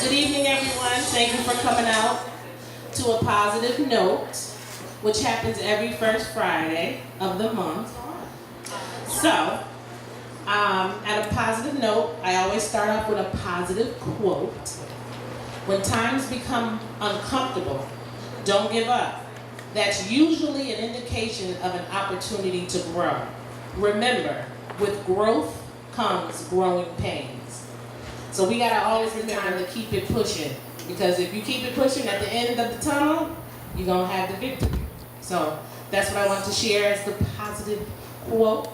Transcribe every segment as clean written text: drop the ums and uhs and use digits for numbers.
Good evening, everyone. Thank you for coming out to A Positive Note, which happens every first Friday of the month. So, at A Positive Note, I always start off with a positive quote. When times become uncomfortable, don't give up. That's usually an indication of an opportunity to grow. Remember, with growth comes growing pains. So we gotta always remember to keep it pushing, because if you keep it pushing at the end of the tunnel, you're gonna have the victory. So that's what I want to share as the positive quote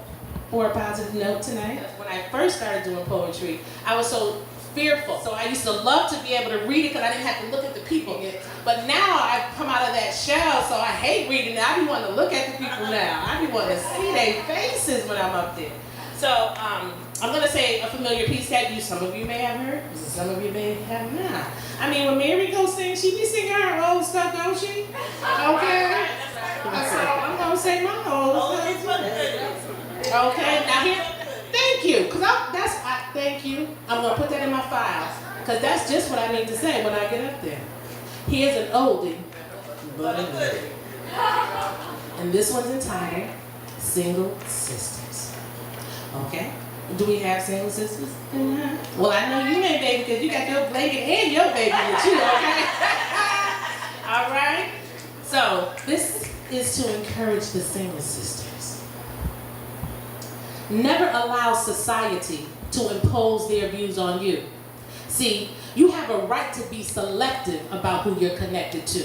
for A Positive Note tonight. When I first started doing poetry, I was so fearful. So I used to love to be able to read it because I didn't have to look at the people. But now I've come out of that shell, so I hate reading it. I be wanting to look at the people now. I be wanting to see their faces when I'm up there. So I'm going to say a familiar piece that some of you may have heard, some of you may have not. I mean, when Mary goes sing, she be singing her old stuff, don't she? Okay. So I'm going to say my old stuff. Okay, now here, thank you, because thank you. I'm going to put that in my files, because that's just what I need to say when I get up there. Here's an oldie, but a goodie. And this one's entitled Single Sisters. Okay? Do we have single sisters? Well, I know you ain't, baby, because you got your blanket and your baby with you, okay? All right? So, this is to encourage the single sisters. Never allow society to impose their views on you. See, you have a right to be selective about who you're connected to.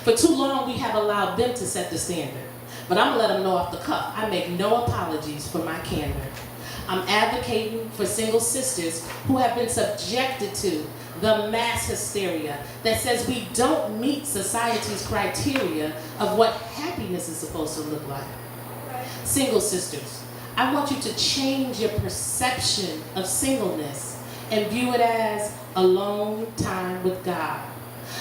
For too long, we have allowed them to set the standard. But I'm going to let them know off the cuff. I make no apologies for my candor. I'm advocating for single sisters who have been subjected to the mass hysteria that says we don't meet society's criteria of what happiness is supposed to look like. Single sisters, I want you to change your perception of singleness and view it as alone time with God,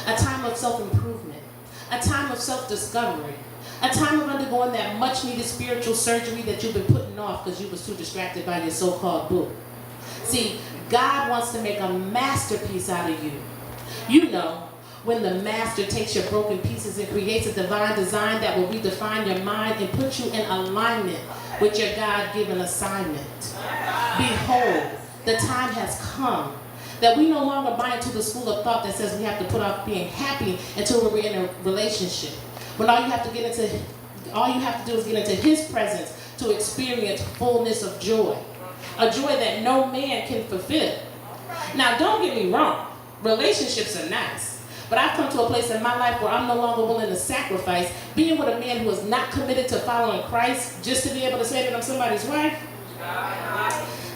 a time of self-improvement, a time of self-discovery, a time of undergoing that much-needed spiritual surgery that you've been putting off because you was too distracted by your so-called boo. See, God wants to make a masterpiece out of you. You know, when the master takes your broken pieces and creates a divine design that will redefine your mind and put you in alignment with your God-given assignment. Behold, the time has come that we no longer buy into the school of thought that says we have to put off being happy until we're in a relationship. But all you have to do is get into His presence to experience fullness of joy. A joy that no man can fulfill. Now, don't get me wrong. Relationships are nice. But I've come to a place in my life where I'm no longer willing to sacrifice being with a man who is not committed to following Christ just to be able to say that I'm somebody's wife.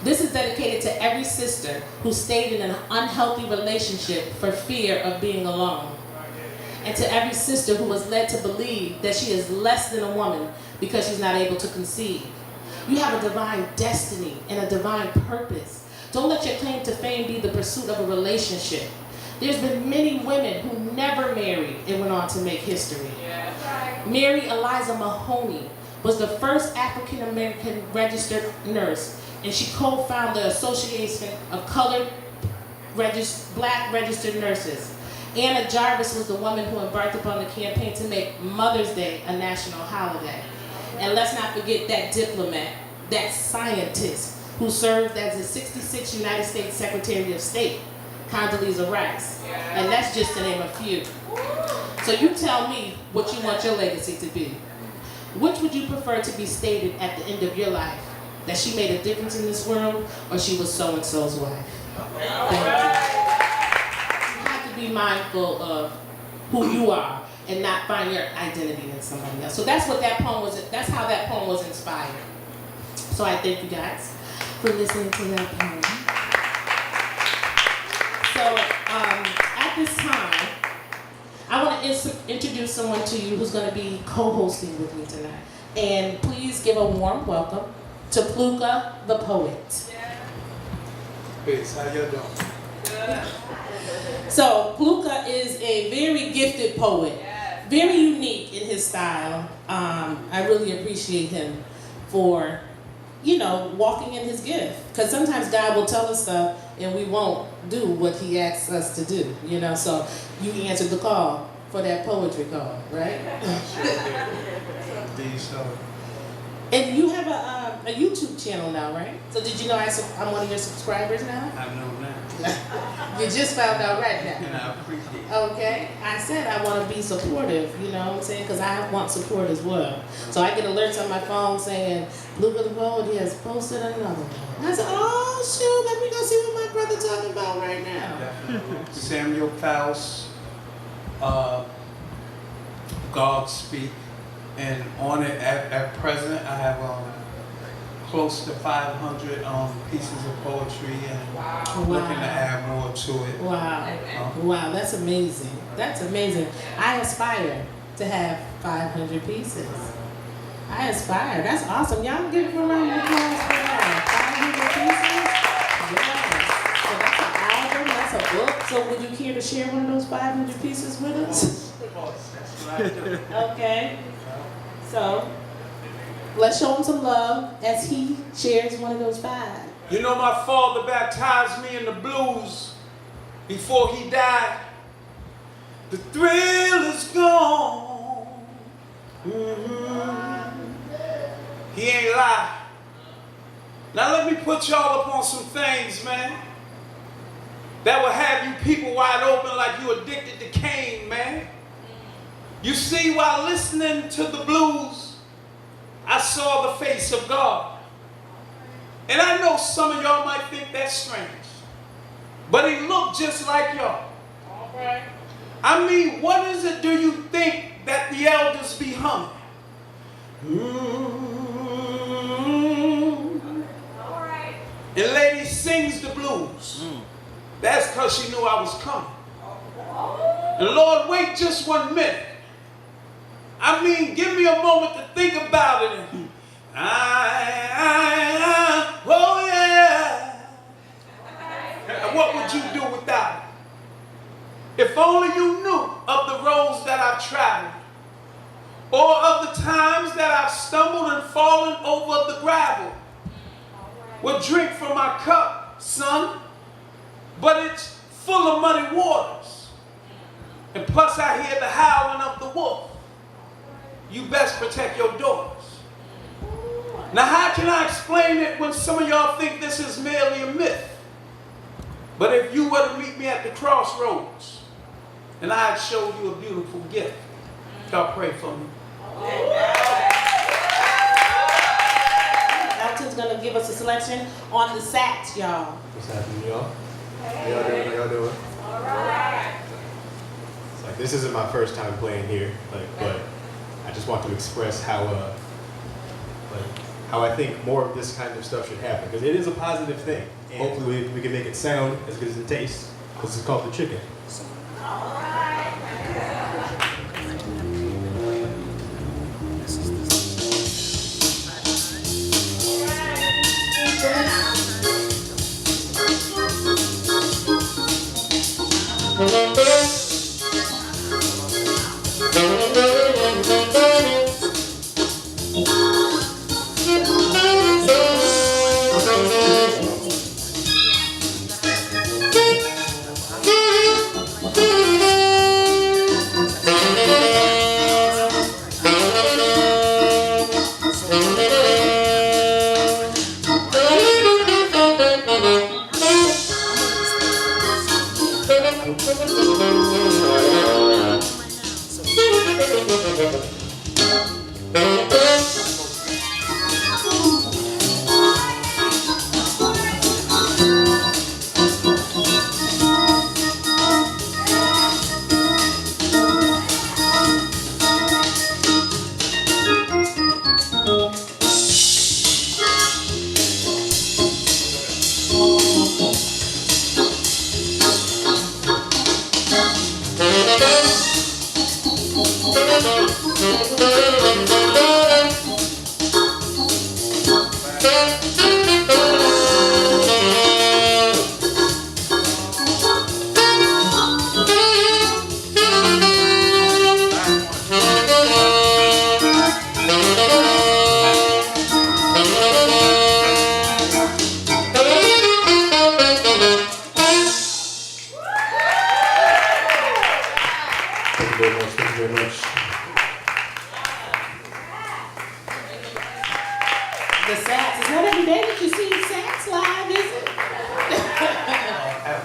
This is dedicated to every sister who stayed in an unhealthy relationship for fear of being alone. And to every sister who was led to believe that she is less than a woman because she's not able to conceive. You have a divine destiny and a divine purpose. Don't let your claim to fame be the pursuit of a relationship. There's been many women who never married and went on to make history. Mary Eliza Mahoney was the first African-American registered nurse, and she co-founded the Association of Colored Black Registered Nurses. Anna Jarvis was the woman who embarked upon the campaign to make Mother's Day a national holiday. And let's not forget that diplomat, that scientist who served as the 66th United States Secretary of State, Condoleezza Rice. And that's just to name a few. So you tell me what you want your legacy to be. Which would you prefer to be stated at the end of your life? That she made a difference in this world, or she was so-and-so's wife? Thank you. Be mindful of who you are and not find your identity in somebody else. So that's what that poem was. That's how that poem was inspired. So I thank you guys for listening to that poem. So at this time, I want to introduce someone to you who's going to be co-hosting with me tonight. And please give a warm welcome to Pluka the poet. Peace. How you doing? Good. So Pluka is a very gifted poet, very unique in his style. I really appreciate him for walking in his gift. Because sometimes God will tell us stuff and we won't do what he asks us to do, So you answered the call for that poetry call, right? These, And you have a YouTube channel now, right? So did you know I'm one of your subscribers now? I know now. You just found out right now. And I appreciate it. Okay, I said I want to be supportive, you know what I'm saying? Because I want support as well. So I get alerts on my phone saying, Blue of the Road has posted another one. I said, oh shoot, let me go see what my brother talking about right now. Definitely. Samuel Faust, God Speak, and on it at present I have close to 500 pieces of poetry, and looking to add more to it. Wow, wow, that's amazing. That's amazing. I aspire to have 500 pieces. I aspire. That's awesome. Y'all give a round of applause for that. 500 pieces? Yes. So that's an album, that's a book. So would you care to share one of those 500 pieces with us? Of course, that's what I do. Okay. So let's show him some love as he shares one of those 5. You know, my father baptized me in the blues before he died. The thrill is gone. He ain't lie. Now let me put y'all up on some things, man, that will have you people wide open like you addicted to cane, man. You see, while listening to the blues, I saw the face of God. And I know some of y'all might think that's strange, but he looked just like y'all. All right. I mean, what is it do you think that the elders be humming? All right. And lady sings the blues. That's because she knew I was coming. And Lord, wait just 1 minute. I mean, give me a moment to think about it. Oh yeah. What would you do without it? If only you knew of the roads that I've traveled, or of the times that I've stumbled and fallen over the gravel. Well, drink from my cup, son, but it's full of muddy waters. And plus I hear the howling of the wolf. You best protect your daughters. Now, how can I explain it when some of y'all think this is merely a myth? But if you were to meet me at the crossroads, and I'd show you a beautiful gift, y'all pray for me. Elton's going to give us a selection on the sax, y'all. What's happening, y'all? How y'all doing? How y'all doing? All right. It's like, this isn't my first time playing here, but I just want to express how I think more of this kind of stuff should happen, because it is a positive thing. And hopefully we can make it sound as good as it tastes. This is called The Chicken. All right.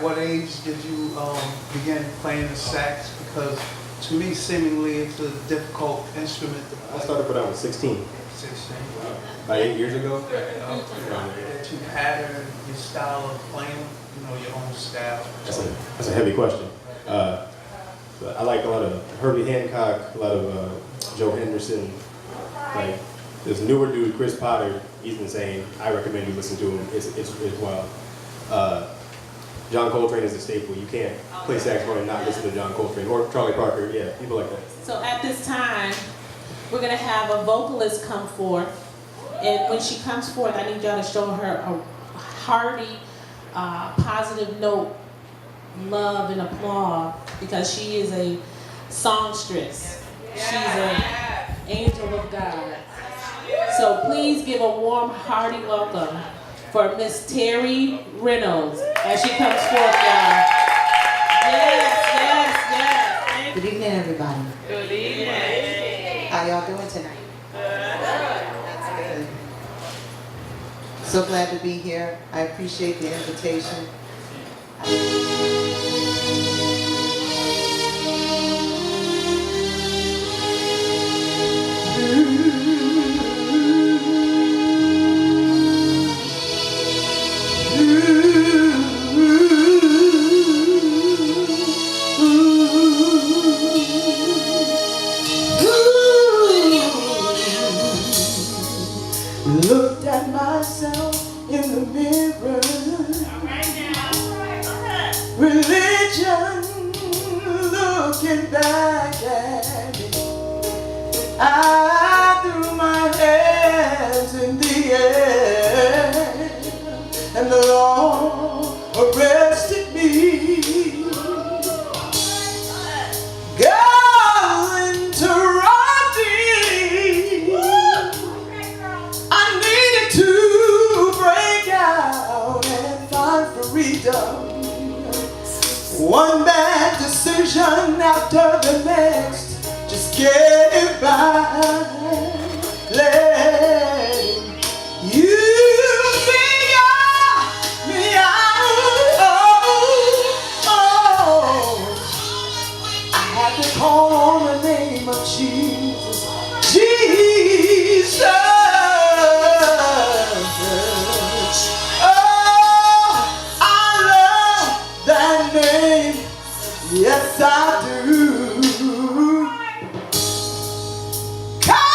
what age did you begin playing the sax? Because to me, seemingly, it's a difficult instrument to I play. started when I was 16, 16. about 8 years ago. That you pattern your style of playing, your own style. That's a heavy question. But I like a lot of Herbie Hancock, a lot of Joe Henderson. Like this newer dude, Chris Potter, he's insane. I recommend you listen to him. It's wild. John Coltrane is a staple. You can't play saxophone and not listen to John Coltrane or Charlie Parker. Yeah, people like that. So at this time, we're gonna have a vocalist come forth, and when she comes forth, I need y'all to show her a hearty, positive note, love and applause, because she is a songstress. She's an angel of God. So please give a warm, hearty welcome for Miss Terry Reynolds as she comes forth, y'all. Yes. Good evening, everybody. Good evening. How y'all doing tonight? That's good. So glad to be here. I appreciate the invitation. Looked at myself in the mirror. Religion looking back at me. I threw my hands in the air, and the Lord arrested me. God interrupted. I needed to break out and find freedom. One bad decision after the next, just getting by, letting you figure me out. I had to call on the name of Jesus. Jesus. Yes, I do. Come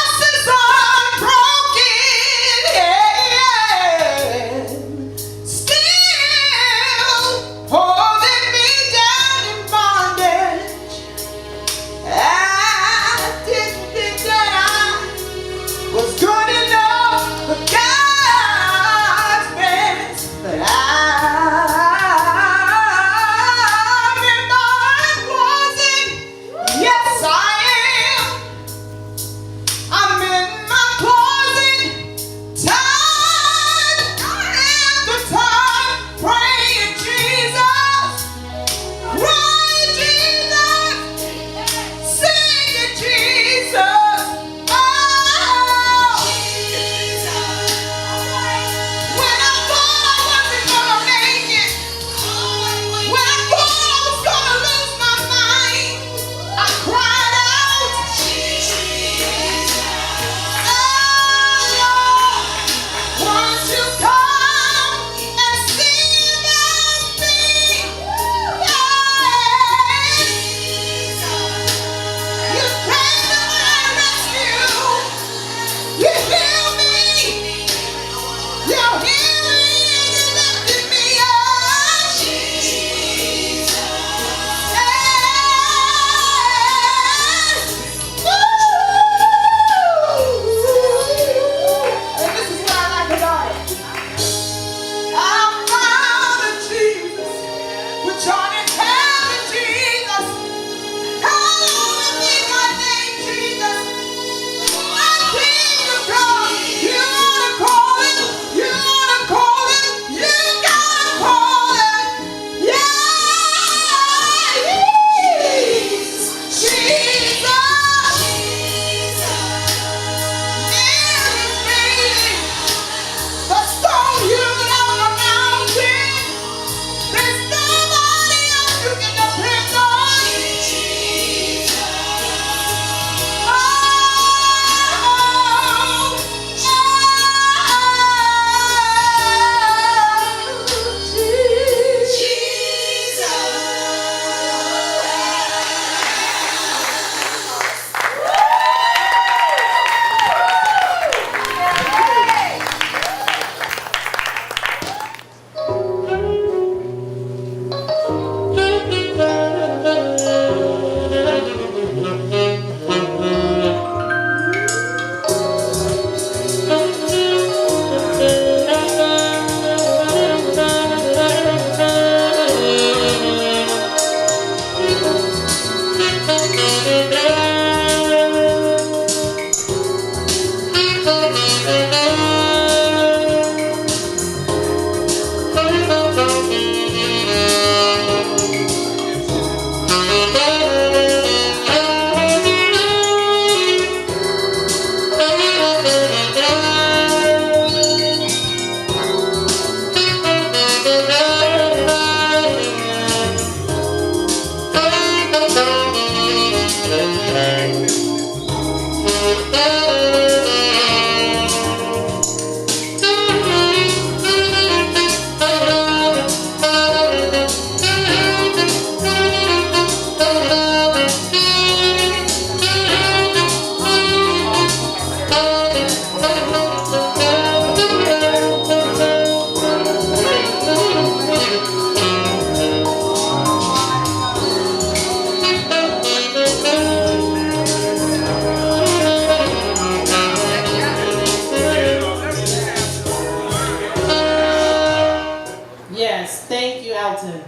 Yes, thank you, Elton.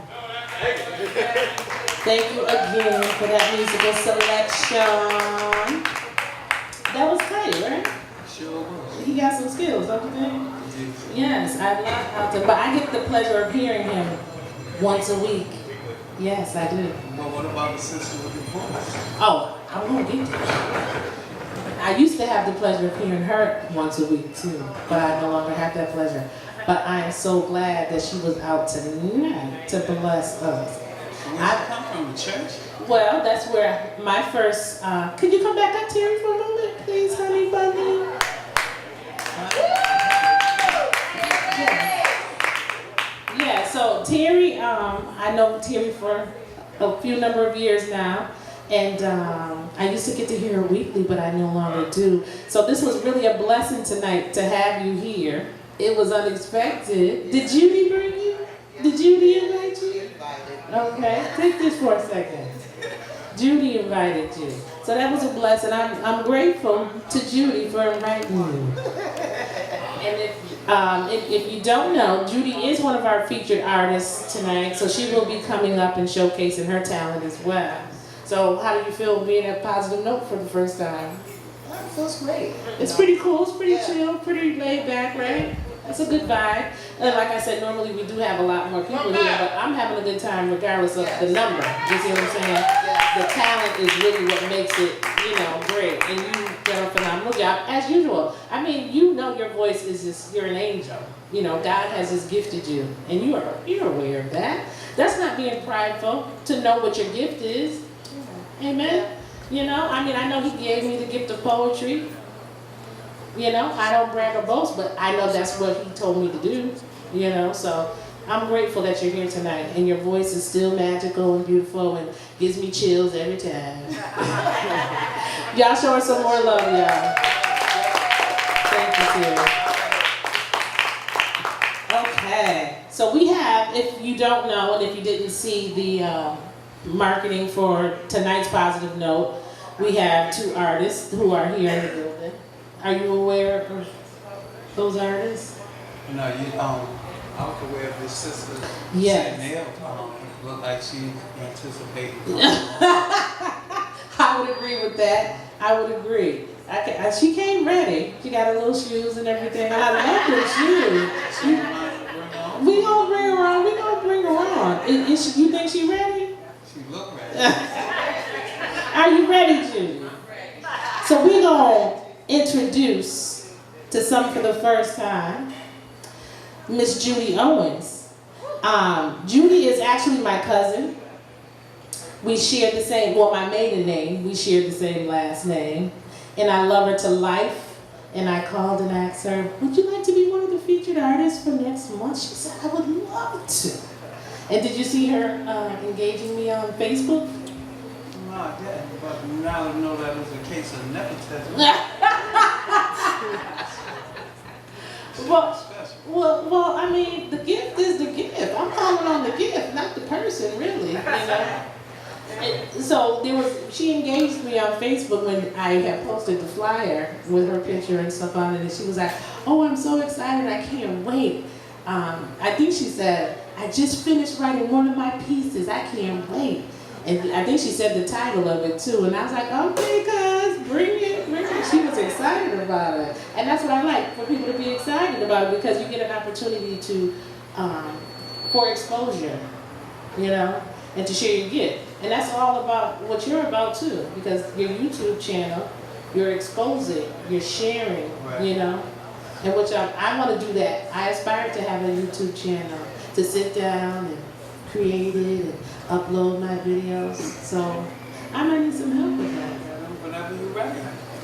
Thank you again for that musical selection. That was tight, right? Sure was. He got some skills, don't you think? Yes, I love Elton, but I get the pleasure of hearing him once a week. Yes, I do. But what about the sister with the voice? Oh, I'm gonna get to that. I used to have the pleasure of hearing her once a week too, but I no longer have that pleasure. But I am so glad that she was out tonight to bless us. Where did you come from? The church? Well, that's where my first. Could you come back up, Terry, for a moment, please, honey bunny? Yeah. So Terry, I know Terry for a few number of years now. And I used to get to hear her weekly, but I no longer do. So this was really a blessing tonight to have you here. It was unexpected. Did Judy bring you? Did Judy invite you? Okay, take this for a second. Judy invited you. So that was a blessing. I'm grateful to Judy for inviting you. And if you don't know, Judy is one of our featured artists tonight, so she will be coming up and showcasing her talent as well. So how do you feel being at Positive Note for the first time? That feels great. It's pretty cool, it's pretty chill, pretty laid back, right? That's a good vibe. And like I said, normally we do have a lot more people here, but I'm having a good time regardless of the number. You see what I'm saying? The talent is really what makes it, great. And you done a phenomenal job, as usual. I mean, your voice is just, you're an angel. God has just gifted you. And you're aware of that. That's not being prideful to know what your gift is. Amen. I know he gave me the gift of poetry. I don't brag or boast, but I know that's what he told me to do. So I'm grateful that you're here tonight, and your voice is still magical and beautiful and gives me chills every time. Y'all show her some more love, y'all. Thank you, Terry. Okay, so we have, if you don't know, and if you didn't see the marketing for tonight's Positive Note, we have two artists who are here in the building. Are you aware of those artists? No, I was aware of this sister. Yes. Nail, looked like she anticipated. I would agree with that. I would agree. She came ready. She got her little shoes and everything. I love her shoes. We gonna bring her on. We gonna bring her on. You think she ready? She looked ready. Are you ready, Judy? So we gonna introduce to some for the first time, Miss Judy Owens. Judy is actually my cousin. We share the same, my maiden name. We share the same last name. And I love her to life. And I called and asked her, would you like to be one of the featured artists for next month? She said, I would love to. And did you see her engaging me on Facebook? No, I didn't, but now I know that was a case of nepotism. Well, I mean, the gift is the gift. I'm calling on the gift, not the person, really. So she engaged me on Facebook when I had posted the flyer with her picture and stuff on it, and she was like, "Oh, I'm so excited! I can't wait." I think she said, "I just finished writing one of my pieces. I can't wait." And I think she said the title of it too, and I was like, "Okay, cuz, bring it." She was excited about it, and that's what I like, for people to be excited about it, because you get an opportunity to, for exposure, and to share your gift. And that's all about what you're about too, because your YouTube channel, you're exposing, you're sharing, Right. And which I want to do that. I aspire to have a YouTube channel, to sit down and create it and upload my videos. So I might need some help with that. Whenever you're ready.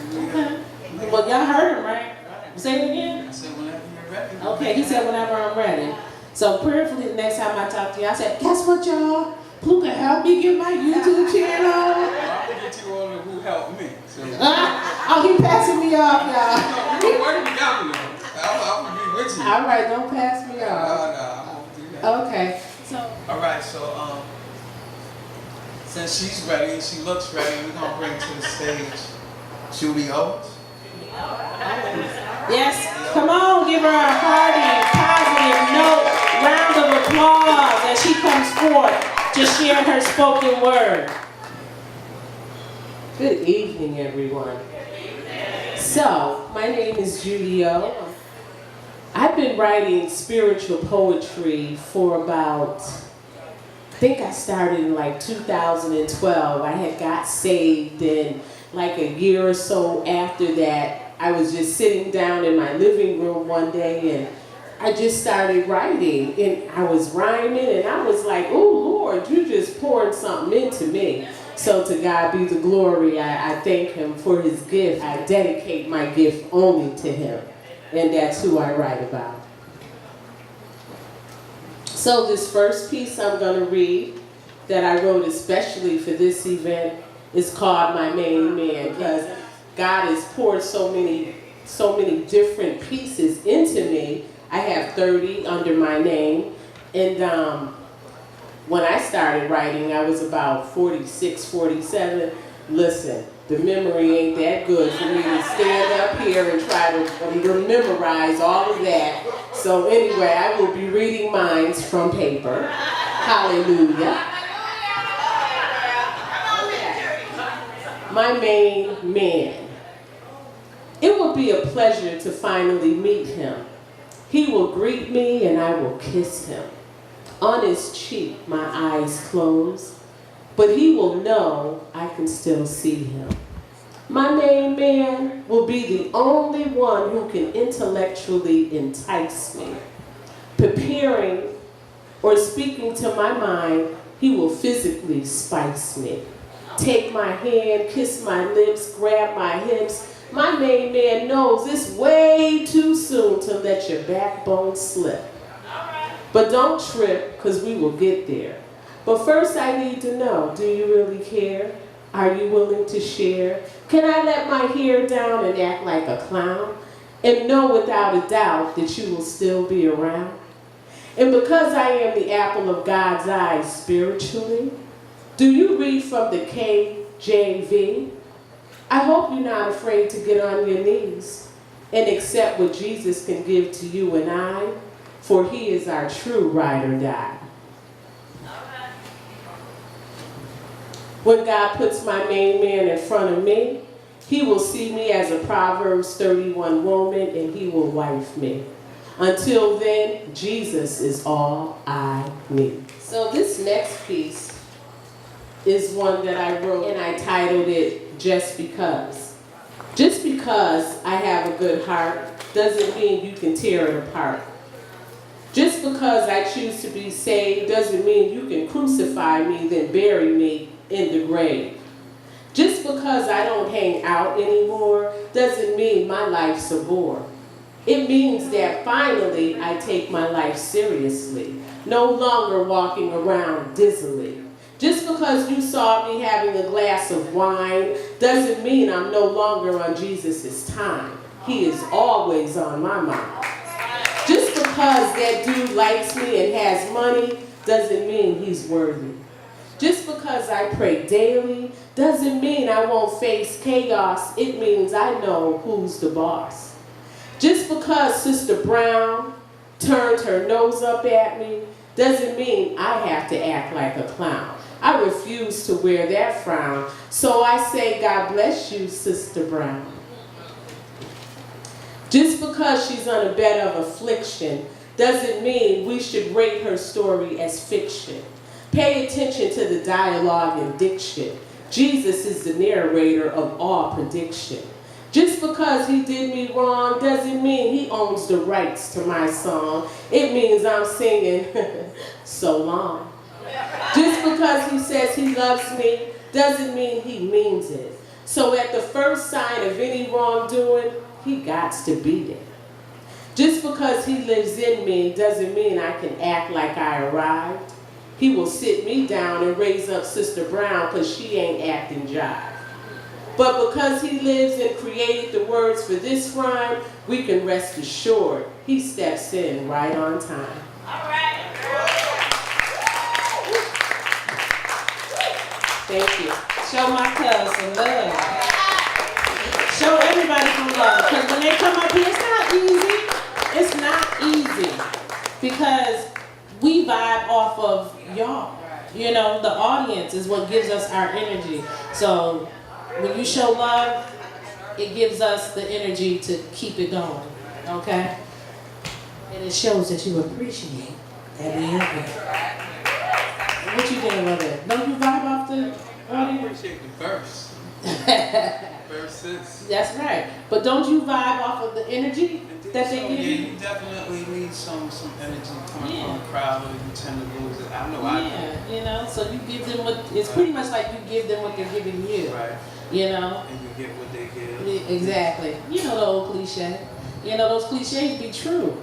Okay. Well, y'all heard him, right? Say it again. I said whenever you're ready. Okay, he said whenever I'm ready. So prayerfully the next time I talk to you, I said, guess what, y'all? Pluka help me get my YouTube channel. I'm gonna get you on to who helped me. So. Oh, he passing me off, y'all. No, work together, I'm gonna be with you. All right, don't pass me No, off. I won't do that. Okay, so. All right, so since she's ready and she looks ready, we're gonna bring to the stage Judy Owens. Yes, come on, give her a hearty, positive note, round of applause. to share her spoken word. Good evening, everyone. So, my name is Judy O. I've been writing spiritual poetry for about, I think I started in like 2012. I had got saved, and like a year or so after that, I was just sitting down in my living room one day and I just started writing, and I was rhyming, and I was like, oh Lord, you just poured something into me. So to God be the glory. I thank him for his gift. I dedicate my gift only to him, and that's who I write about. So this first piece I'm going to read that I wrote especially for this event is called My Main Man, because God has poured so many different pieces into me. I have 30 under my name, and when I started writing, I was about 46, 47. Listen, the memory ain't that good for me to stand up here and try to memorize all of that. So anyway, I will be reading mines from paper. Hallelujah. My main man. It will be a pleasure to finally meet him. He will greet me and I will kiss him. On his cheek, my eyes close, but he will know I can still see him. My main man will be the only one who can intellectually entice me. Preparing or speaking to my mind, he will physically spice me. Take my hand, kiss my lips, grab my hips. My main man knows it's way too soon to let your backbone slip. But don't trip, because we will get there. But first I need to know, do you really care? Are you willing to share? Can I let my hair down and act like a clown? And know without a doubt that you will still be around? And because I am the apple of God's eye spiritually, do you read from the KJV? I hope you're not afraid to get on your knees and accept what Jesus can give to you and I, for he is our true ride or die. When God puts my main man in front of me, he will see me as a Proverbs 31 woman, and he will wife me. Until then, Jesus is all I need. So this next piece is one that I wrote, and I titled it Just Because. Just because I have a good heart doesn't mean you can tear it apart. Just because I choose to be saved doesn't mean you can crucify me, then bury me in the grave. Just because I don't hang out anymore doesn't mean my life's a bore. It means that finally I take my life seriously, no longer walking around dizzily. Just because you saw me having a glass of wine doesn't mean I'm no longer on Jesus' time. He is always on my mind. Just because that dude likes me and has money doesn't mean he's worthy. Just because I pray daily doesn't mean I won't face chaos. It means I know who's the boss. Just because Sister Brown turned her nose up at me doesn't mean I have to act like a clown. I refuse to wear that frown. So I say, God bless you, Sister Brown. Just because she's on a bed of affliction doesn't mean we should rate her story as fiction. Pay attention to the dialogue and diction. Jesus is the narrator of all prediction. Just because he did me wrong doesn't mean he owns the rights to my song. It means I'm singing so long. Just because he says he loves me doesn't mean he means it. So at the first sign of any wrongdoing, he gots to beat it. Just because he lives in me doesn't mean I can act like I arrived. He will sit me down and raise up Sister Brown because she ain't acting jive. But because he lives and created the words for this rhyme, we can rest assured he steps in right on time. All right. Thank you. Show my cousin love. Show everybody some love. Because when they come up here, it's not easy. It's not easy. Because we vibe off of y'all. You know, the audience is what gives us our energy. So when you show love, it gives us the energy to keep it going, okay? And it shows that you appreciate every effort. What you think about that? Don't you vibe off the I audience? appreciate the verse. Verses. That's right. But don't you vibe off of the energy that they give Yeah, you? you definitely need some energy coming Yeah. from the crowd, or you tend to lose it. I know I Yeah, you know, so you give them what, it's pretty much like you give them what they're giving do. you, Right. you know? And you get what they give. Yeah, exactly. You know the old cliche. You know, those cliches be true.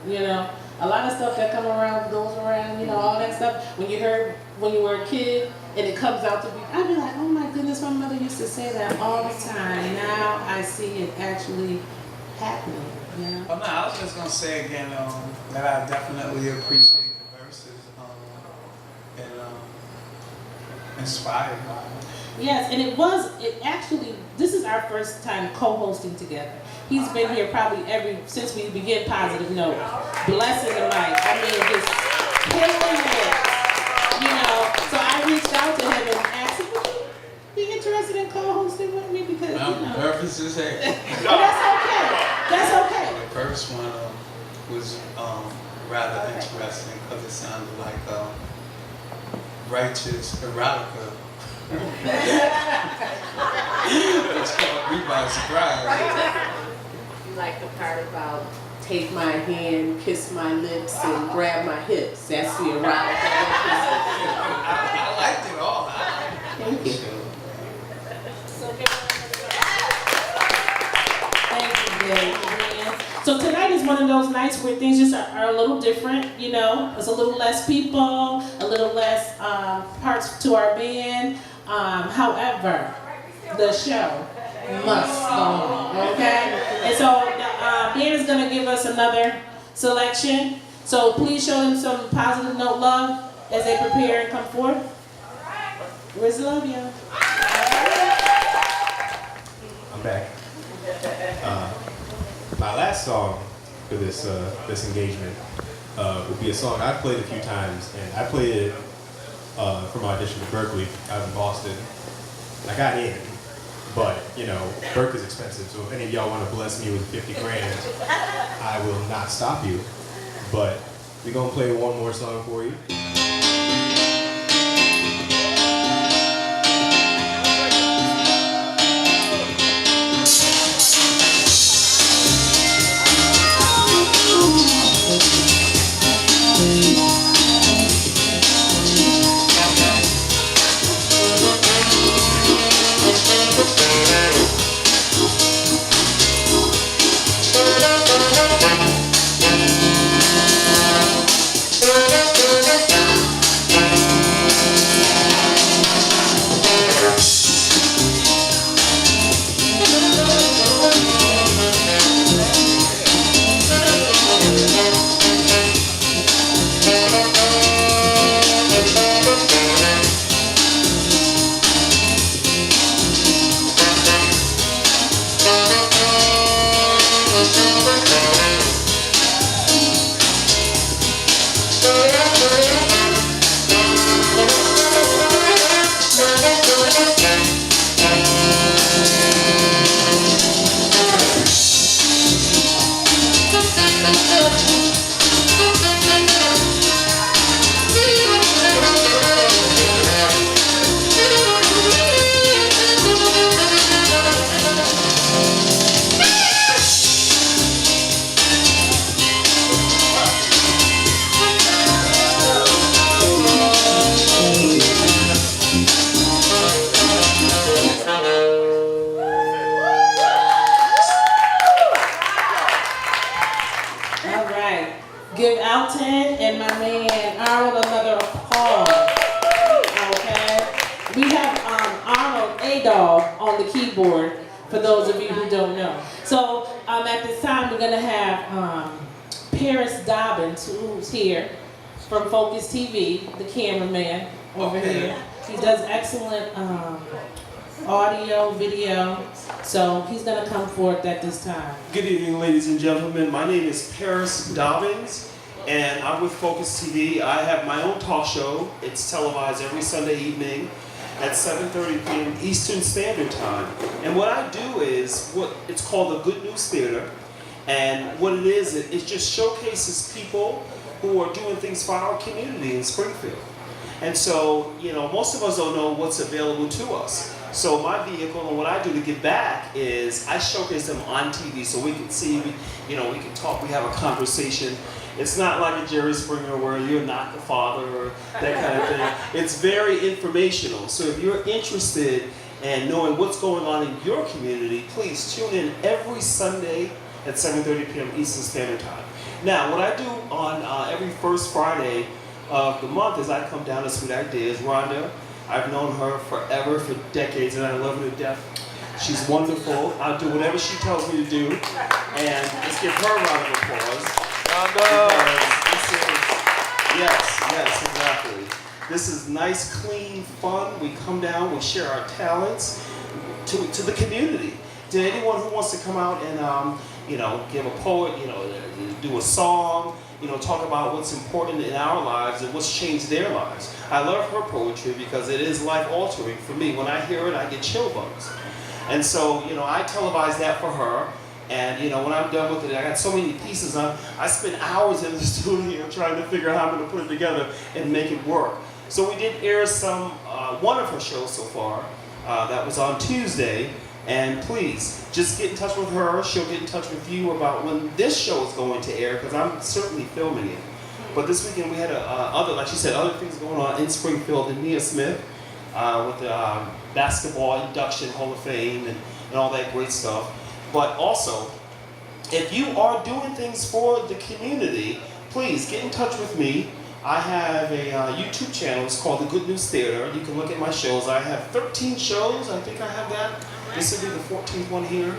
You know, a lot of stuff that come around goes around, you know, all that stuff. When you heard when you were a kid and it comes out to be, I'd be like, oh my goodness, my mother used to say that all the time. Now I see it actually happening, you know? Oh no, I was just gonna say again that I definitely appreciate the verses and inspired by it. Yes, and it actually, this is our first time co-hosting together. He's been here probably since we began Positive Note. Blessing the mic. I mean, just killing it. You know, so I reached out to him and asked him, would you be interested in co-hosting with me? Because, you know. Purpose is here. But that's okay. That's okay. The first one was rather interesting because it sounded like righteous erotica. Which caught me by surprise. You like the part about take my hand, kiss my lips, and grab my hips. That's the erotica. I liked it all. Thank you. Thank you, Dave. So tonight is one of those nights where things just are a little different, you know. There's a little less people, a little less parts to our band. However, the show must go on, okay? And so the band is gonna give us another selection. So please show them some Positive Note love as they prepare and come forth. Where's the love, y'all? I'm back. My last song for this engagement would be a song I've played a few times, and I played it for my audition to Berkeley out in Boston. I got in, but you know, Berkeley's expensive, so if any of y'all want to bless me with 50 grand, I will not stop you. But we're gonna play one more song for you. Give Alton and my man Arnold another applause. Okay? We have Arnold Adolph on the keyboard, for those of you who don't know. So at this time we're gonna have Paris Dobbins, who's here from Focus TV, the cameraman over here. He does excellent audio, video, so he's going to come forth at this time. Good evening, ladies and gentlemen. My name is Paris Dobbins, and I'm with Focus TV. I have my own talk show. It's televised every Sunday evening at 7:30 p.m. Eastern Standard Time. And what I do is it's called the Good News Theater. And what it is, it just showcases people who are doing things for our community in Springfield. And so, most of us don't know what's available to us. So my vehicle and what I do to give back is I showcase them on TV so we can see, we can talk, we have a conversation. It's not like a Jerry Springer where you're not the father or that kind of thing. It's very informational. So if you're interested in knowing what's going on in your community, please tune in every Sunday at 7:30 p.m. Eastern Standard Time. Now, what I do on every first Friday of the month is I come down to Sweet Ideas. Rhonda, I've known her forever, for decades, and I love her to death. She's wonderful. I'll do whatever she tells me to do. And let's give her a round of applause. Yes, exactly. This is nice, clean fun. We come down, we share our talents to the community. To anyone who wants to come out and give a poet, do a song, talk about what's important in our lives and what's changed their lives. I love her poetry because it is life altering for me. When I hear it, I get chill bumps. And so, I televise that for her. And when I'm done with it, I got so many pieces. I spend hours in the studio trying to figure out how I'm going to put it together and make it work. So we did air one of her shows so far. That was on Tuesday. And please, just get in touch with her. She'll get in touch with you about when this show is going to air, because I'm certainly filming it. But this weekend we had like she said, other things going on in Springfield. And Nia Smith with the Basketball Induction Hall of Fame and all that great stuff. But also, if you are doing things for the community, please get in touch with me. I have a YouTube channel. It's called The Good News Theater. You can look at my shows. I have 13 shows. I think I have that. This will be the 14th one here.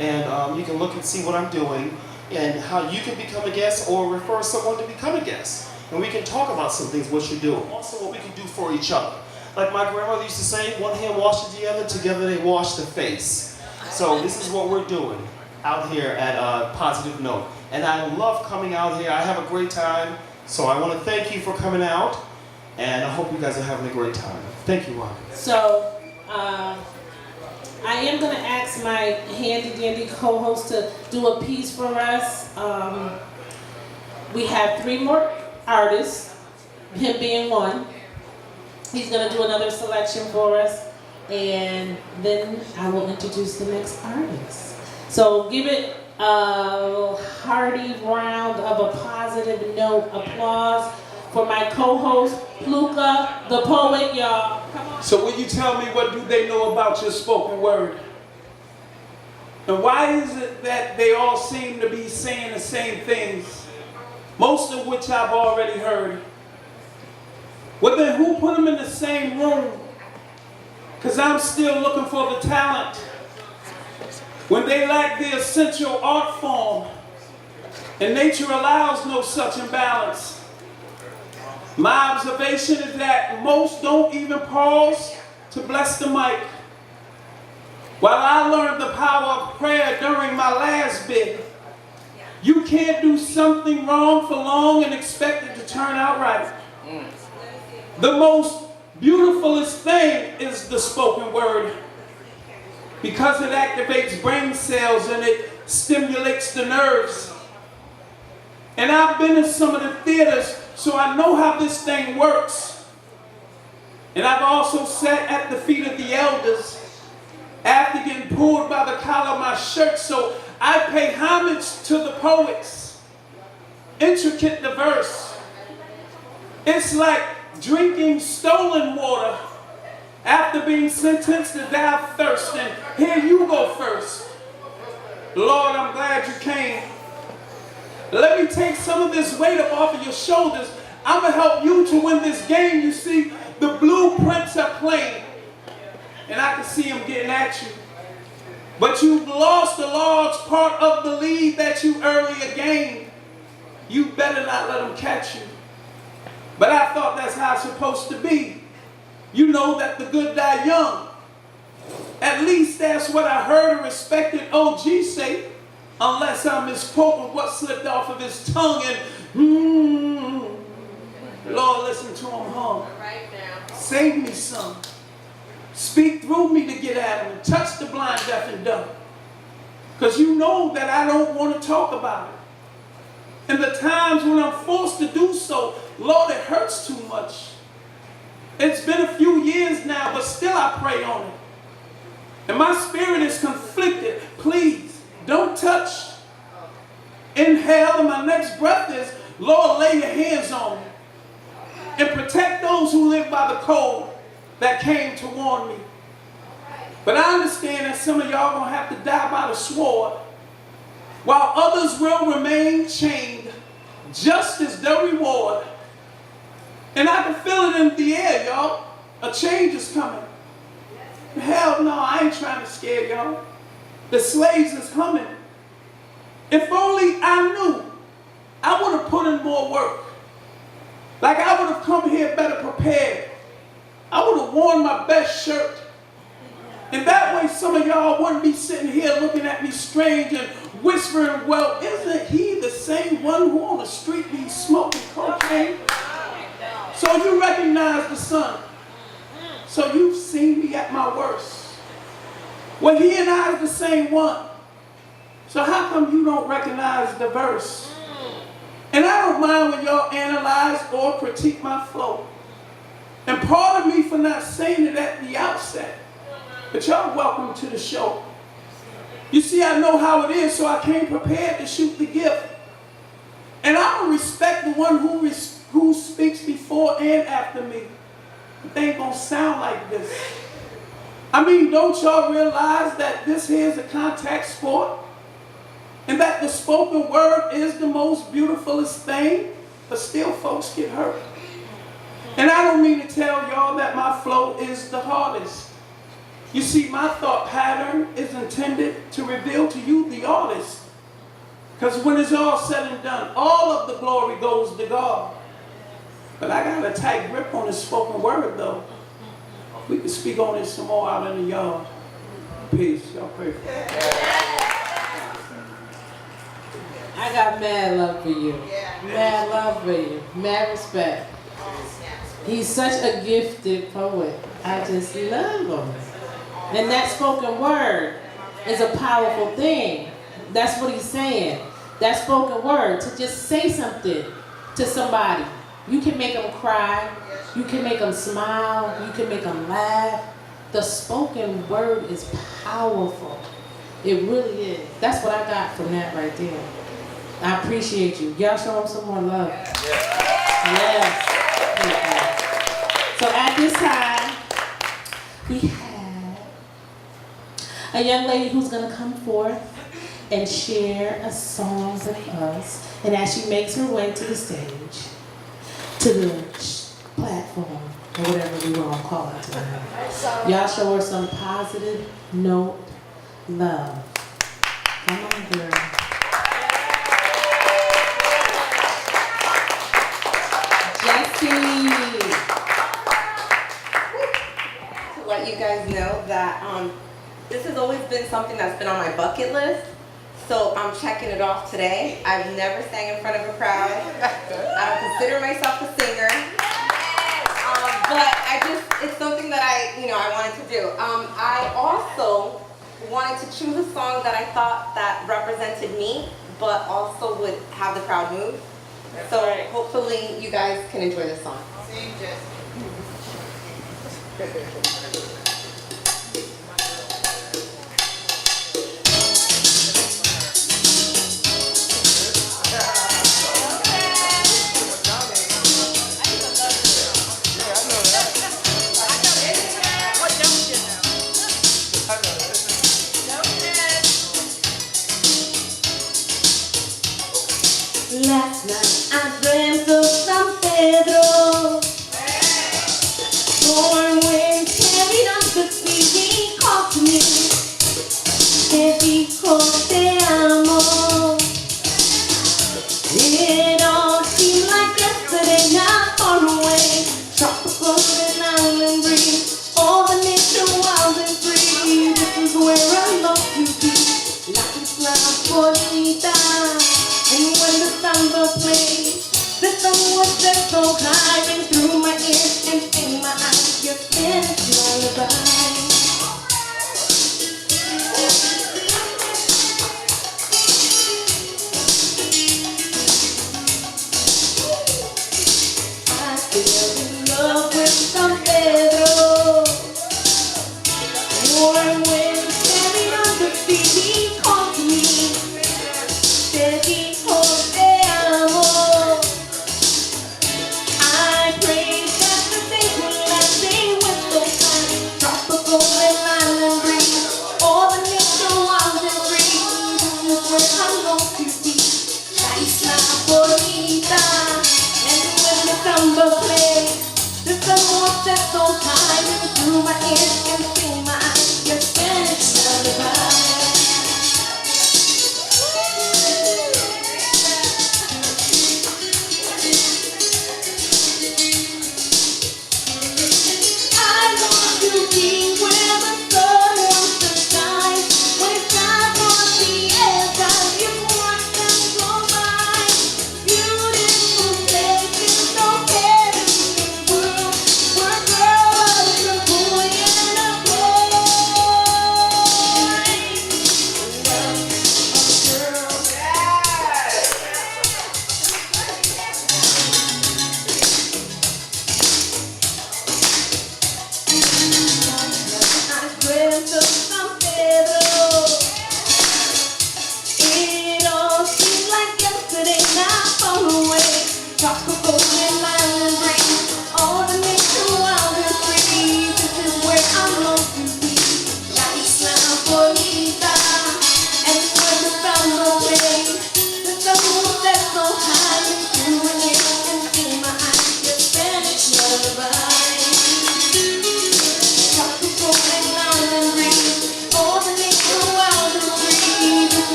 And you can look and see what I'm doing and how you can become a guest or refer someone to become a guest. And we can talk about some things, what you're doing. Also, what we can do for each other. Like my grandmother used to say, one hand washes the other, together they wash the face. So this is what we're doing out here at Positive Note. And I love coming out here. I have a great time. So I want to thank you for coming out. And I hope you guys are having a great time. Thank you, Ron. So, I am going to ask my handy-dandy co-host to do a piece for us. We have 3 more artists, him being one. He's going to do another selection for us, and then I will introduce the next artist. So give it a hearty round of a positive note applause for my co-host, Luca, the poet, y'all. Come on. So will you tell me, what do they know about your spoken word? And why is it that they all seem to be saying the same things, most of which I've already heard? Well, then who put them in the same room? Because I'm still looking for the talent when they lack the essential art form, and nature allows no such imbalance. My observation is that most don't even pause to bless the mic. While I learned the power of prayer during my last bid, you can't do something wrong for long and expect it to turn out right. The most beautifulest thing is the spoken word, because it activates brain cells and it stimulates the nerves. And I've been in some of the theaters, so I know how this thing works. And I've also sat at the feet of the elders after getting pulled by the collar of my shirt, so I pay homage to the poets. Intricate the verse. It's like drinking stolen water after being sentenced to die of thirst. And here you go first. Lord, I'm glad you came. Let me take some of this weight up off of your shoulders. I'm going to help you to win this game. You see, the blueprints are plain, and I can see them getting at you. But you've lost a large part of the lead that you earlier gained. You better not let them catch you. But I thought that's how it's supposed to be. You know that the good die young. At least that's what I heard a respected OG say, unless I'm misquoting what slipped off of his tongue. And Lord, listen to him hum. Save me some. Speak through me to get at him and touch the blind, deaf, and dumb. Because you know that I don't want to talk about it. And the times when I'm forced to do so, Lord, it hurts too much. It's been a few years now, but still I pray on it. And my spirit is conflicted. Please, don't touch. Inhale, and my next breath is, Lord, lay your hands on me. And protect those who live by the code that came to warn me. But I understand that some of y'all gonna have to die by the sword, while others will remain chained, just as the reward. And I can feel it in the air, y'all. A change is coming. Hell no, I ain't trying to scare y'all. The slaves is humming. If only I knew, I would have put in more work. Like I would have come here better prepared. I would have worn my best shirt. And that way some of y'all wouldn't be sitting here looking at me strange and whispering, well, isn't he the same one who on the street be smoking cocaine? So you recognize the sun. So you've seen me at my worst. Well, he and I is the same one. So how come you don't recognize the verse? And I don't mind when y'all analyze or critique my flow. And pardon me for not saying it at the outset. But y'all welcome to the show. You see, I know how it is, so I came prepared to shoot the gift. And I will respect the one who speaks before and after me. But they ain't gonna sound like this. I mean, don't y'all realize that this here is a contact sport? And that the spoken word is the most beautifulest thing, but still folks get hurt. And I don't mean to tell y'all that my flow is the hardest. You see, my thought pattern is intended to reveal to you, the artist. Because when it's all said and done, all of the glory goes to God. But I got a tight grip on this spoken word, though. We can speak on it some more out in the yard. Peace. Y'all pray for me. I got mad love for you. Mad love for you. Mad respect. He's such a gifted poet. I just love him. And that spoken word is a powerful thing. That's what he's saying. That spoken word, to just say something to somebody. You can make them cry. You can make them smile. You can make them laugh. The spoken word is powerful. It really is. That's what I got from that right there. I appreciate you. Y'all show them some more love. Yes. So at this time, we have a young lady who's going to come forth and share a song with us. And as she makes her way to the stage, to the platform, or whatever we want to call it tonight, y'all show her some positive note love. Come on, girl. To let you guys know that this has always been something that's been on my bucket list, so I'm checking it off today. I've never sang in front of a crowd. I don't consider myself a singer, but it's something that I wanted to do. I also wanted to choose a song that I thought that represented me, but also would have the crowd move. So hopefully you guys can enjoy this song. Last night I dreamt of San Pedro, storm winds carried on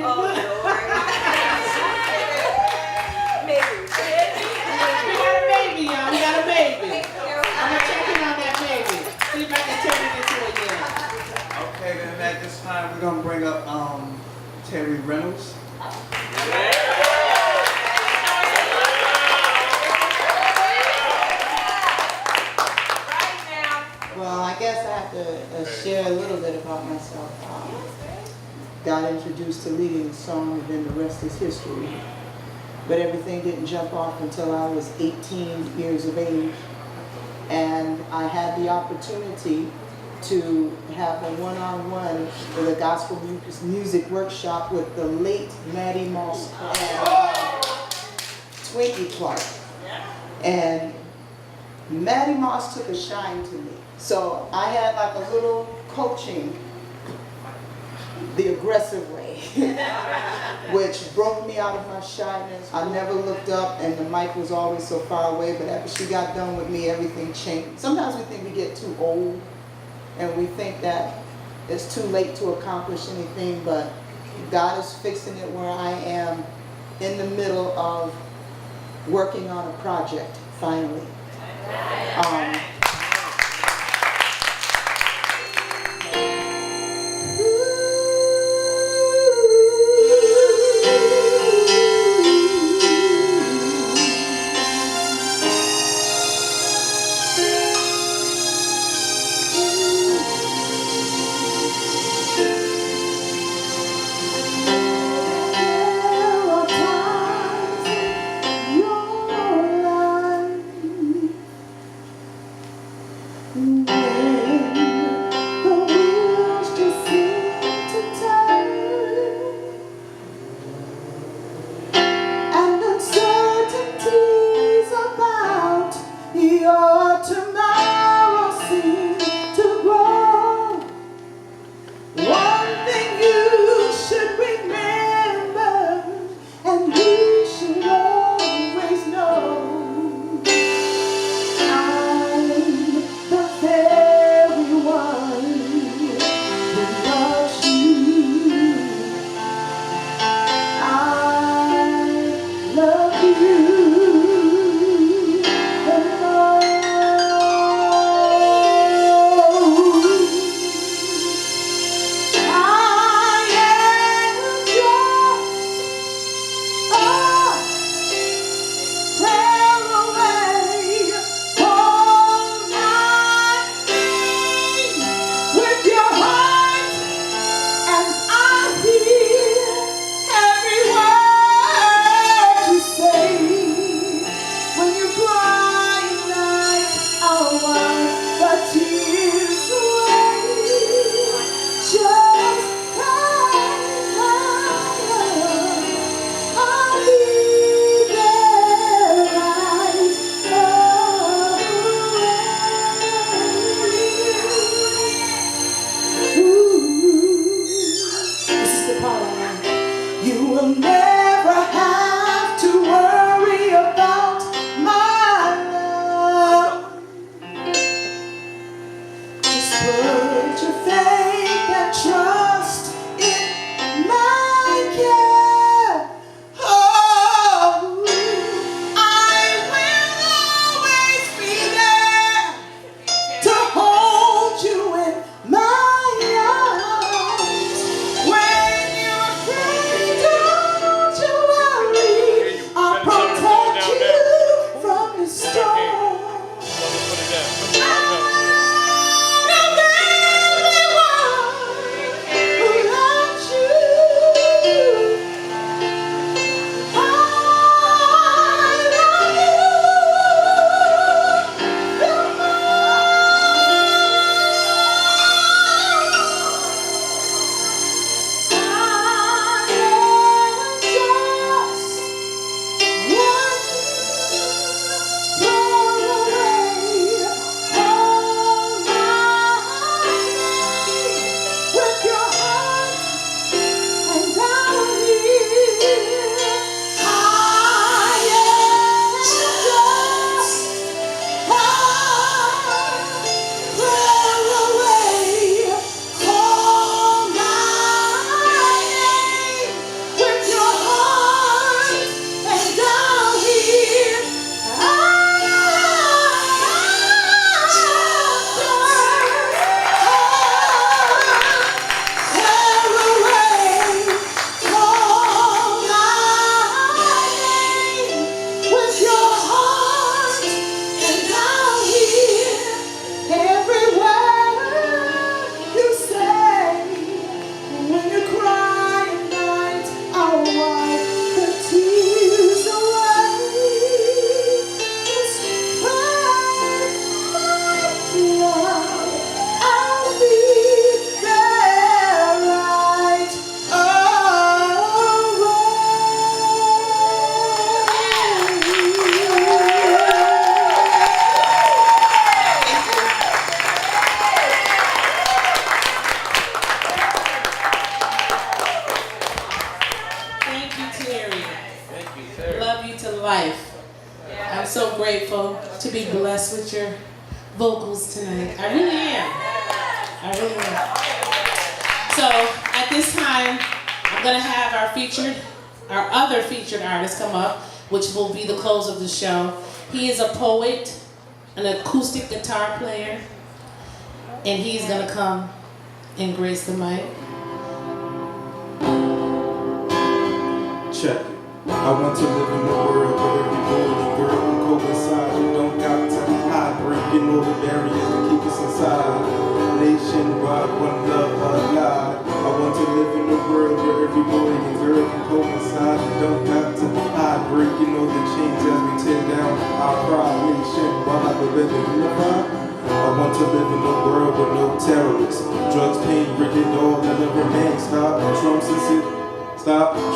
Oh, Lord. Maybe. We got a baby, y'all. We got a baby. Thank you. I'm gonna check in on that baby. See if I can turn it into a yeah. Okay, then at this time we're gonna bring up Terry Reynolds. Well, I guess I have to share a little bit about myself. Got introduced to leading the song, and then the rest is history. But everything didn't jump off until I was 18 years of age. And I had the opportunity to have a one-on-one with a gospel music workshop with the late Mattie Moss and Twinkie Clark. And Mattie Moss took a shine to me. So I had like a little coaching the aggressive way, which broke me out of my shyness. I never looked up and the mic was always so far away, but after she got done with me, everything changed. Sometimes we think we get too old and we think that it's too late to accomplish anything, but God is fixing it where I am in the middle of working on a project, finally. grateful to be blessed with your vocals tonight. I really am. I really am. So at this time, I'm gonna have our other featured artist come up, which will be the close of the show. He is a poet, an acoustic guitar player, and he's gonna come and grace the mic. Check it. I want to live in a world where every boy and girl can coincide. You don't got to hide, breaking all the barriers to keep us inside. Nationwide, one love, one God. I want to live in a world where every boy and girl can coincide. You don't got to hide, breaking all the chains as we tear down our pride. Nationwide, we're better unified. I want to live in a world with no terrorists. Drugs, pain, rigid, all that never remain. Stop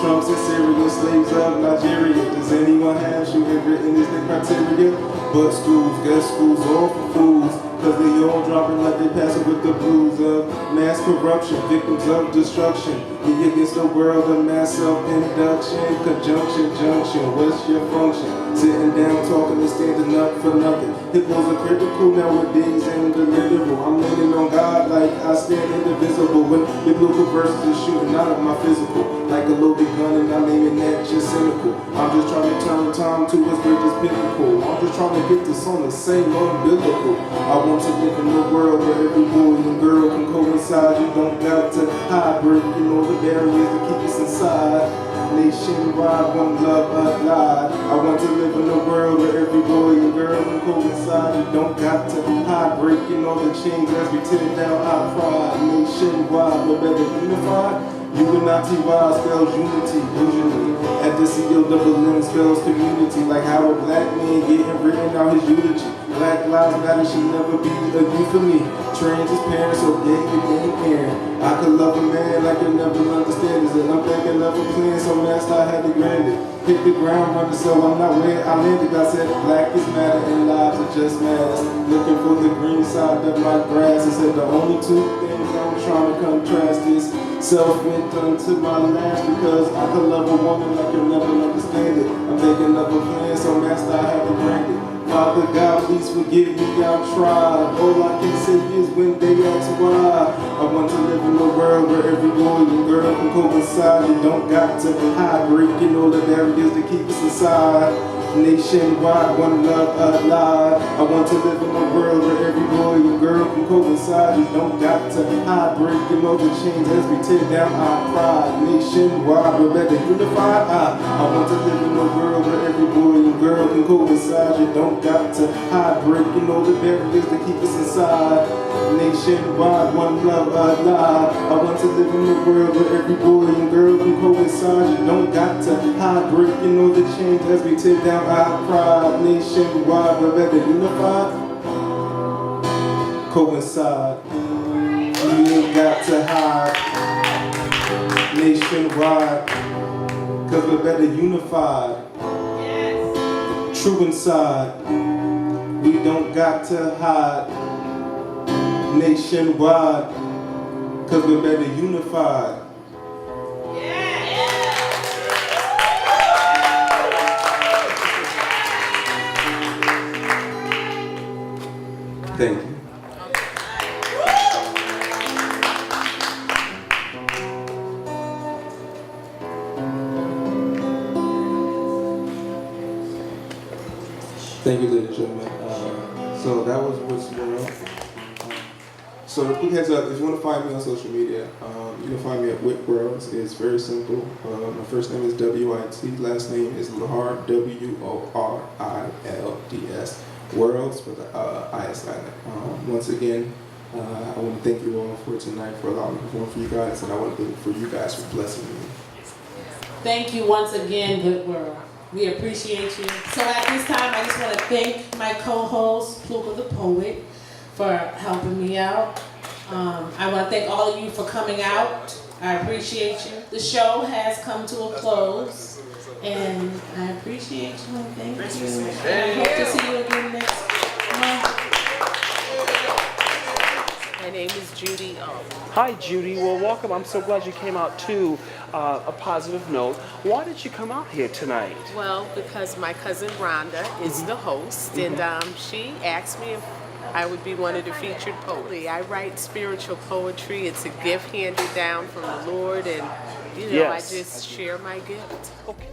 Trumps and Syria, slaves of Nigeria. Does anyone have shooting written is the criteria? But schools, guess schools, all for fools. Cause they all dropping like they passing with the blues of mass corruption, victims of destruction. Me against the world of mass self-induction, conjunction, junction, what's your function? Sitting down, talking and standing up for nothing. Hippos are critical nowadays and the literal. I'm leaning on God like I stand indivisible. When biblical verses are shooting out of my physical, like a loaded gun and I'm aiming at your cynical. I'm just trying to turn time to its greatest pinnacle. I'm just trying to get this on the same umbilical. I want to live in a world where every boy and girl can coincide. You don't got to hide, breaking all the barriers to keep us inside. Nationwide, one love, applied. I want to live in a world where every boy and girl can coincide. You don't got to hide, breaking all the chains as we tear down our pride. Nationwide, we're better unified. UNITY spells unity, usually. At the CONN spells community, like how a black man getting written out his eulogy. Black lives matter should never be a euphemy. Trans his parents, so gay and name Aaron. I could love a man like you'll never understand this. And I'm thinking of a plan, so master I had to grant it. Hit the ground running, so I'm not where I landed. I said black is matter and lives are just matters. Looking for the green side of my grass. I said the only two things I'm trying to contrast is self-went unto my last, because I could love a woman like you'll never understand it. I'm thinking of a plan, so master I had to grant it. Father God, please forgive me, I've tried. All I can say is when they ask why. I want to live in a world where every boy and girl can coincide. You don't got to hide, breaking all the barriers to keep us inside. Nationwide, one love, alive. I want to live in a world where every boy and girl can coincide. You don't got to hide, breaking all the chains as we tear down our pride. Nationwide, we're better unified. I want to live in a world where every boy and girl can coincide. You don't got to hide, breaking all the barriers to keep us inside. Nationwide, one love, alive. I want to live in a world where every boy and girl can coincide. You don't got to hide, breaking all the chains as we tear down our pride. Nationwide, we're better unified. Coincide. You ain't got to hide. Nationwide, cause we're better unified. True inside. We don't got to hide. Nationwide, cause we're better unified. Thank you. Thank you, ladies and gentlemen. So that was What's World. So a quick heads up, if you want to find me on social media, you can find me at Whit Worlds. It's very simple. My first name is W-I-T, last name is Lord, W-O-R-I-L-D-S. Worlds with the I silent. Once again, I want to thank you all for tonight, for allowing me to perform for you guys, and I want to thank for you guys for blessing me. Thank you once again, Good World. We appreciate you. So at this time, I just want to thank my co-host, Pluga the Poet, for helping me out. I want to thank all of you for coming out. I appreciate you. The show has come to a close, and I appreciate you and thank you. And I hope to see you again next month. My name is Judy. Hi, Judy. Well, welcome. I'm so glad you came out to a positive note. Why did you come out here tonight? Well, because my cousin Rhonda is the host, and she asked me if I would be one of the featured poets. I write spiritual poetry. It's a gift handed down from the Lord, and Yes. I just share my gift. Okay.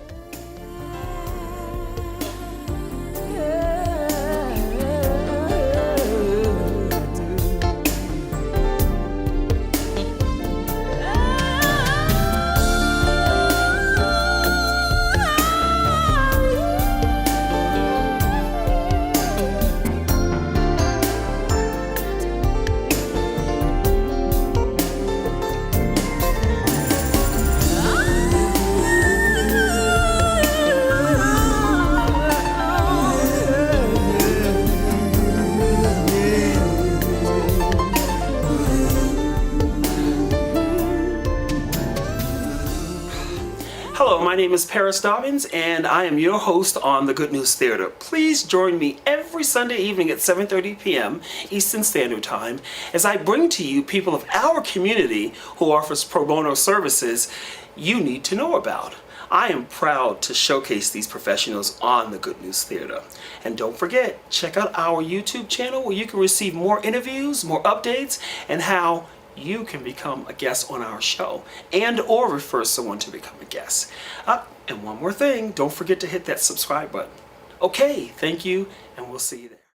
Hello, my name is Paris Dobbins, and I am your host on the Good News Theater. Please join me every Sunday evening at 7:30 p.m. Eastern Standard Time as I bring to you people of our community who offers pro bono services you need to know about. I am proud to showcase these professionals on the Good News Theater. And don't forget, check out our YouTube channel where you can receive more interviews, more updates, and how you can become a guest on our show and or refer someone to become a guest. And one more thing, don't forget to hit that subscribe button. Okay, thank you, and we'll see you then.